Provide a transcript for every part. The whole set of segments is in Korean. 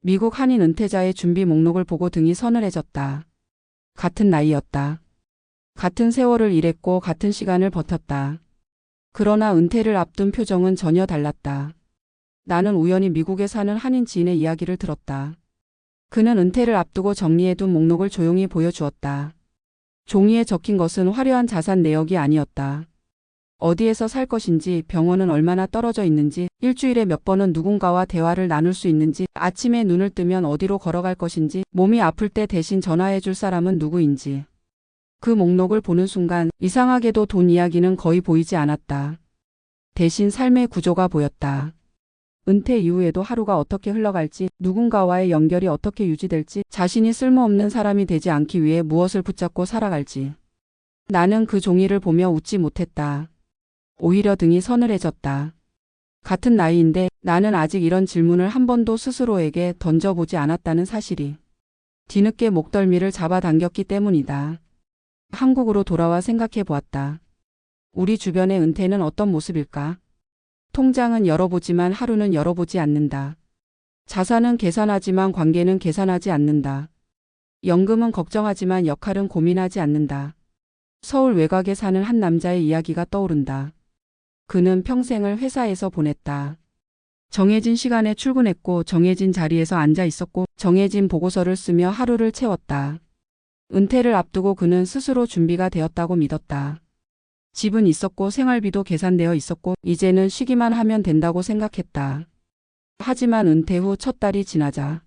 미국 한인 은퇴자의 준비 목록을 보고 등이 서늘해졌다. 같은 나이였다. 같은 세월을 일했고 같은 시간을 버텼다. 그러나 은퇴를 앞둔 표정은 전혀 달랐다. 나는 우연히 미국에 사는 한인 지인의 이야기를 들었다. 그는 은퇴를 앞두고 정리해둔 목록을 조용히 보여주었다. 종이에 적힌 것은 화려한 자산 내역이 아니었다. 어디에서 살 것인지, 병원은 얼마나 떨어져 있는지, 일주일에 몇 번은 누군가와 대화를 나눌 수 있는지, 아침에 눈을 뜨면 어디로 걸어갈 것인지, 몸이 아플 때 대신 전화해 줄 사람은 누구인지. 그 목록을 보는 순간 이상하게도 돈 이야기는 거의 보이지 않았다. 대신 삶의 구조가 보였다. 은퇴 이후에도 하루가 어떻게 흘러갈지, 누군가와의 연결이 어떻게 유지될지, 자신이 쓸모없는 사람이 되지 않기 위해 무엇을 붙잡고 살아갈지. 나는 그 종이를 보며 웃지 못했다. 오히려 등이 서늘해졌다. 같은 나이인데 나는 아직 이런 질문을 한 번도 스스로에게 던져보지 않았다는 사실이 뒤늦게 목덜미를 잡아당겼기 때문이다. 한국으로 돌아와 생각해 보았다. 우리 주변의 은퇴는 어떤 모습일까? 통장은 열어보지만 하루는 열어보지 않는다. 자산은 계산하지만 관계는 계산하지 않는다. 연금은 걱정하지만 역할은 고민하지 않는다. 서울 외곽에 사는 한 남자의 이야기가 떠오른다. 그는 평생을 회사에서 보냈다. 정해진 시간에 출근했고 정해진 자리에서 앉아 있었고 정해진 보고서를 쓰며 하루를 채웠다. 은퇴를 앞두고 그는 스스로 준비가 되었다고 믿었다. 집은 있었고 생활비도 계산되어 있었고 이제는 쉬기만 하면 된다고 생각했다. 하지만 은퇴 후 첫 달이 지나자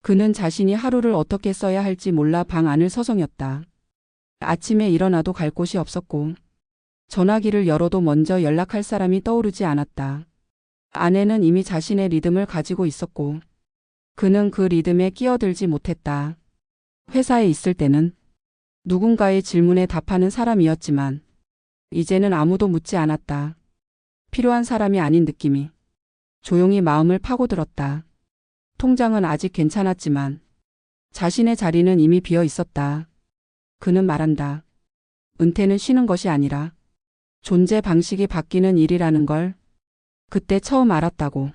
그는 자신이 하루를 어떻게 써야 할지 몰라 방 안을 서성였다. 아침에 일어나도 갈 곳이 없었고 전화기를 열어도 먼저 연락할 사람이 떠오르지 않았다. 아내는 이미 자신의 리듬을 가지고 있었고 그는 그 리듬에 끼어들지 못했다. 회사에 있을 때는 누군가의 질문에 답하는 사람이었지만 이제는 아무도 묻지 않았다. 필요한 사람이 아닌 느낌이 조용히 마음을 파고들었다. 통장은 아직 괜찮았지만 자신의 자리는 이미 비어 있었다. 그는 말한다. 은퇴는 쉬는 것이 아니라 존재 방식이 바뀌는 일이라는 걸 그때 처음 알았다고.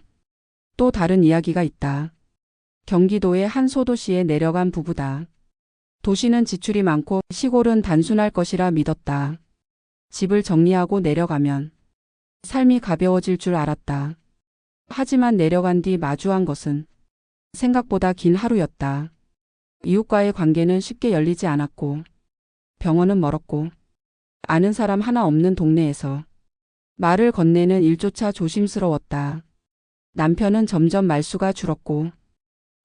또 다른 이야기가 있다. 경기도의 한 소도시에 내려간 부부다. 도시는 지출이 많고 시골은 단순할 것이라 믿었다. 집을 정리하고 내려가면 삶이 가벼워질 줄 알았다. 하지만 내려간 뒤 마주한 것은 생각보다 긴 하루였다. 이웃과의 관계는 쉽게 열리지 않았고 병원은 멀었고 아는 사람 하나 없는 동네에서 말을 건네는 일조차 조심스러웠다. 남편은 점점 말수가 줄었고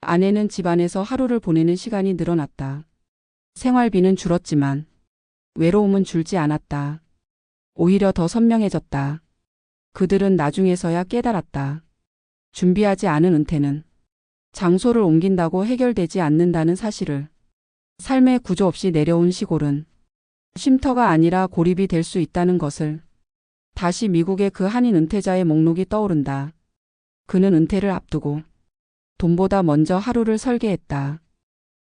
아내는 집안에서 하루를 보내는 시간이 늘어났다. 생활비는 줄었지만 외로움은 줄지 않았다. 오히려 더 선명해졌다. 그들은 나중에서야 깨달았다. 준비하지 않은 은퇴는 장소를 옮긴다고 해결되지 않는다는 사실을. 삶의 구조 없이 내려온 시골은 쉼터가 아니라 고립이 될 수 있다는 것을. 다시 미국의 그 한인 은퇴자의 목록이 떠오른다. 그는 은퇴를 앞두고 돈보다 먼저 하루를 설계했다.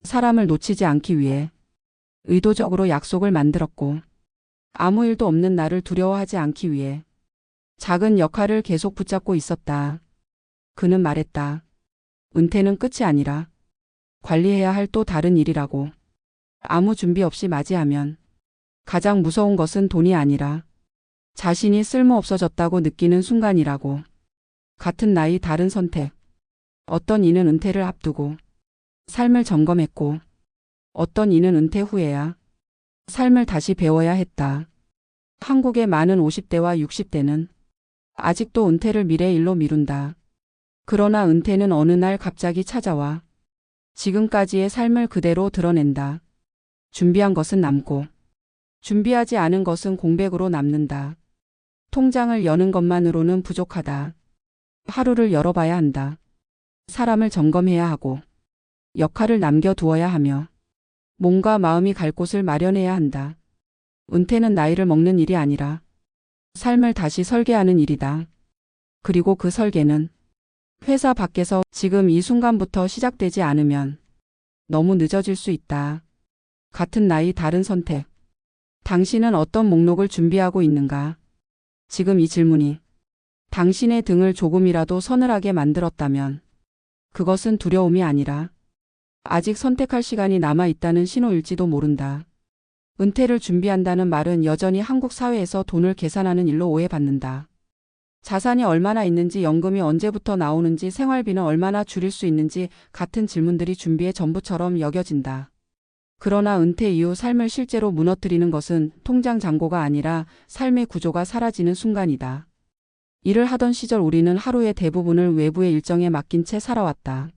사람을 놓치지 않기 위해 의도적으로 약속을 만들었고 아무 일도 없는 날을 두려워하지 않기 위해 작은 역할을 계속 붙잡고 있었다. 그는 말했다. 은퇴는 끝이 아니라 관리해야 할 또 다른 일이라고. 아무 준비 없이 맞이하면 가장 무서운 것은 돈이 아니라 자신이 쓸모없어졌다고 느끼는 순간이라고. 같은 나이 다른 선택. 어떤 이는 은퇴를 앞두고 삶을 점검했고 어떤 이는 은퇴 후에야 삶을 다시 배워야 했다. 한국의 많은 50대와 60대는 아직도 은퇴를 미래의 일로 미룬다. 그러나 은퇴는 어느 날 갑자기 찾아와 지금까지의 삶을 그대로 드러낸다. 준비한 것은 남고 준비하지 않은 것은 공백으로 남는다. 통장을 여는 것만으로는 부족하다. 하루를 열어봐야 한다. 사람을 점검해야 하고 역할을 남겨두어야 하며 몸과 마음이 갈 곳을 마련해야 한다. 은퇴는 나이를 먹는 일이 아니라 삶을 다시 설계하는 일이다. 그리고 그 설계는 회사 밖에서 지금 이 순간부터 시작되지 않으면 너무 늦어질 수 있다. 같은 나이 다른 선택. 당신은 어떤 목록을 준비하고 있는가? 지금 이 질문이 당신의 등을 조금이라도 서늘하게 만들었다면 그것은 두려움이 아니라 아직 선택할 시간이 남아 있다는 신호일지도 모른다. 은퇴를 준비한다는 말은 여전히 한국 사회에서 돈을 계산하는 일로 오해받는다. 자산이 얼마나 있는지, 연금이 언제부터 나오는지, 생활비는 얼마나 줄일 수 있는지 같은 질문들이 준비의 전부처럼 여겨진다. 그러나 은퇴 이후 삶을 실제로 무너뜨리는 것은 통장 잔고가 아니라 삶의 구조가 사라지는 순간이다. 일을 하던 시절 우리는 하루의 대부분을 외부의 일정에 맡긴 채 살아왔다.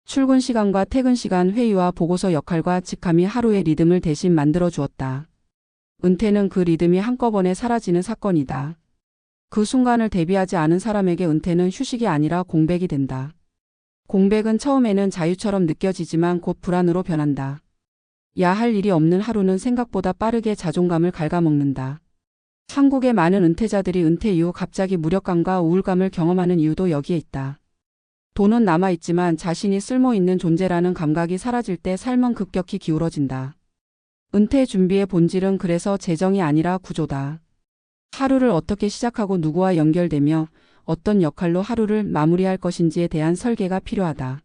출근 시간과 퇴근 시간, 회의와 보고서 역할과 직함이 하루의 리듬을 대신 만들어 주었다. 은퇴는 그 리듬이 한꺼번에 사라지는 사건이다. 그 순간을 대비하지 않은 사람에게 은퇴는 휴식이 아니라 공백이 된다. 공백은 처음에는 자유처럼 느껴지지만 곧 불안으로 변한다. 야 할 일이 없는 하루는 생각보다 빠르게 자존감을 갉아먹는다. 한국의 많은 은퇴자들이 은퇴 이후 갑자기 무력감과 우울감을 경험하는 이유도 여기에 있다. 돈은 남아있지만 자신이 쓸모있는 존재라는 감각이 사라질 때 삶은 급격히 기울어진다. 은퇴 준비의 본질은 그래서 재정이 아니라 구조다. 하루를 어떻게 시작하고 누구와 연결되며 어떤 역할로 하루를 마무리할 것인지에 대한 설계가 필요하다.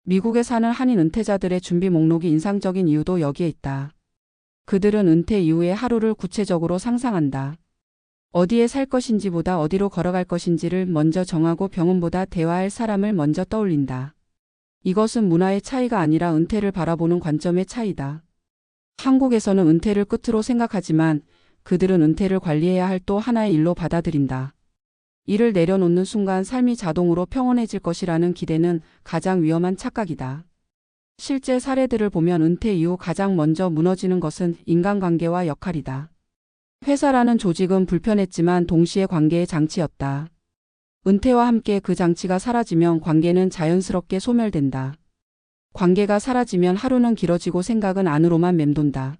미국에 사는 한인 은퇴자들의 준비 목록이 인상적인 이유도 여기에 있다. 그들은 은퇴 이후의 하루를 구체적으로 상상한다. 어디에 살 것인지보다 어디로 걸어갈 것인지를 먼저 정하고 병원보다 대화할 사람을 먼저 떠올린다. 이것은 문화의 차이가 아니라 은퇴를 바라보는 관점의 차이다. 한국에서는 은퇴를 끝으로 생각하지만 그들은 은퇴를 관리해야 할 또 하나의 일로 받아들인다. 이를 내려놓는 순간 삶이 자동으로 평온해질 것이라는 기대는 가장 위험한 착각이다. 실제 사례들을 보면 은퇴 이후 가장 먼저 무너지는 것은 인간관계와 역할이다. 회사라는 조직은 불편했지만 동시에 관계의 장치였다. 은퇴와 함께 그 장치가 사라지면 관계는 자연스럽게 소멸된다. 관계가 사라지면 하루는 길어지고 생각은 안으로만 맴돈다.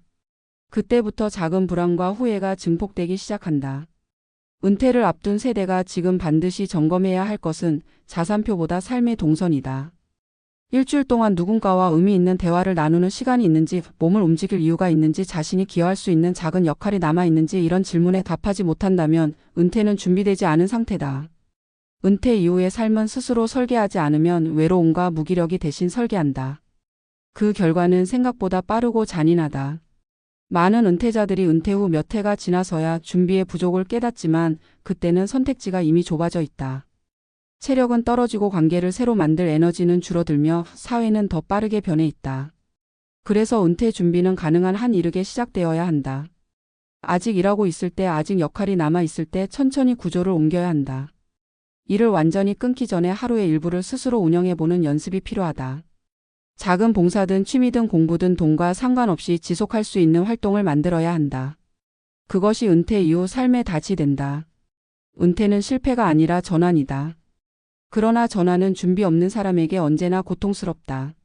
그때부터 작은 불안과 후회가 증폭되기 시작한다. 은퇴를 앞둔 세대가 지금 반드시 점검해야 할 것은 자산표보다 삶의 동선이다. 일주일 동안 누군가와 의미 있는 대화를 나누는 시간이 있는지, 몸을 움직일 이유가 있는지, 자신이 기여할 수 있는 작은 역할이 남아있는지 이런 질문에 답하지 못한다면 은퇴는 준비되지 않은 상태다. 은퇴 이후의 삶은 스스로 설계하지 않으면 외로움과 무기력이 대신 설계한다. 그 결과는 생각보다 빠르고 잔인하다. 많은 은퇴자들이 은퇴 후 몇 해가 지나서야 준비의 부족을 깨닫지만 그때는 선택지가 이미 좁아져 있다. 체력은 떨어지고 관계를 새로 만들 에너지는 줄어들며 사회는 더 빠르게 변해 있다. 그래서 은퇴 준비는 가능한 한 이르게 시작되어야 한다. 아직 일하고 있을 때, 아직 역할이 남아 있을 때 천천히 구조를 옮겨야 한다. 일을 완전히 끊기 전에 하루의 일부를 스스로 운영해보는 연습이 필요하다. 작은 봉사든 취미든 공부든 돈과 상관없이 지속할 수 있는 활동을 만들어야 한다. 그것이 은퇴 이후 삶의 닻이 된다. 은퇴는 실패가 아니라 전환이다. 그러나 전환은 준비 없는 사람에게 언제나 고통스럽다.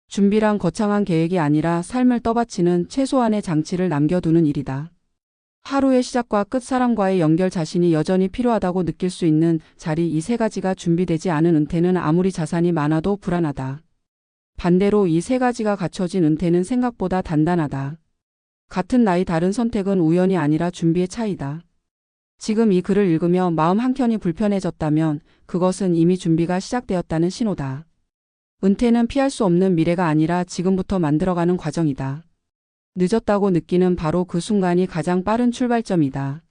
준비란 거창한 계획이 아니라 삶을 떠받치는 최소한의 장치를 남겨두는 일이다. 하루의 시작과 끝, 사람과의 연결, 자신이 여전히 필요하다고 느낄 수 있는 자리, 이 세 가지가 준비되지 않은 은퇴는 아무리 자산이 많아도 불안하다. 반대로 이 세 가지가 갖춰진 은퇴는 생각보다 단단하다. 같은 나이 다른 선택은 우연이 아니라 준비의 차이다. 지금 이 글을 읽으며 마음 한켠이 불편해졌다면 그것은 이미 준비가 시작되었다는 신호다. 은퇴는 피할 수 없는 미래가 아니라 지금부터 만들어가는 과정이다. 늦었다고 느끼는 바로 그 순간이 가장 빠른 출발점이다.